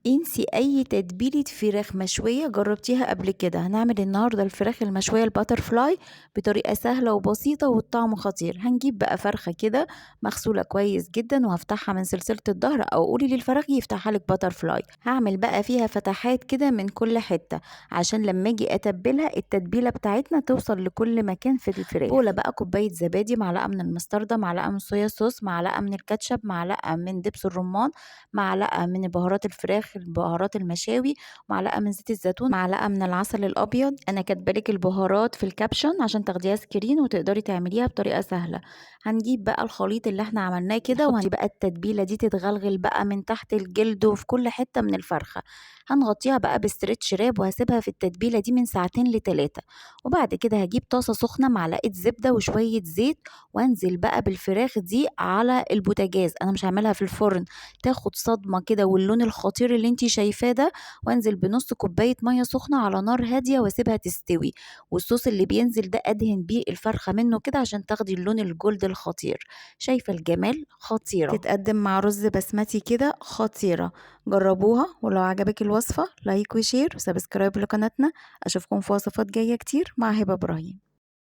انسي اي تتبيلة فراخ مشوية جربتيها قبل كده. هنعمل النهاردة الفراخ المشوية الباتر فلاي بطريقة سهلة وبسيطة والطعم خطير. هنجيب بقى فرخة كده مغسولة كويس جدا وهفتحها من سلسلة الظهر او قولي للفراخ يفتحها لك باتر فلاي. هعمل بقى فيها فتحات كده من كل حتة عشان لما اجي اتبلها التتبيلة بتاعتنا توصل لكل مكان في الفراخ. بولة بقى كوباية زبادي، معلقة من المستردة، معلقة من الصويا صوص، معلقة من الكاتشب، معلقة من دبس الرمان، معلقة من بهارات الفراخ، بهارات المشاوي، معلقة من زيت الزيتون، معلقة من العسل الأبيض. أنا كاتبالك البهارات في الكابشن عشان تاخديها سكرين وتقدري تعمليها بطريقة سهلة. هنجيب بقى الخليط اللي احنا عملناه كده وهنجيب بقى التتبيلة دي تتغلغل بقى من تحت الجلد وفي كل حتة من الفرخة. هنغطيها بقى بستريتش راب وهسيبها في التتبيلة دي من ساعتين ل3. وبعد كده هجيب طاسة سخنة، معلقة زبدة وشوية زيت، وانزل بقى بالفراخ دي على البوتاجاز. انا مش هعملها في الفرن تاخد صدمة كده واللون الخطير اللي انتي شايفاه ده، وانزل بنص كوباية مية سخنة على نار هادية واسيبها تستوي. والصوص اللي بينزل ده ادهن بيه الفرخة منه كده عشان تاخدي اللون الجولد الخطير. شايفة الجمال؟ خطيرة. تتقدم مع رز بسمتي كده خطيرة. جربوها، ولو عجبك الوصفة لايك وشير وسبسكرايب لقناتنا. اشوفكم في وصفات جاية كتير مع هبة ابراهيم.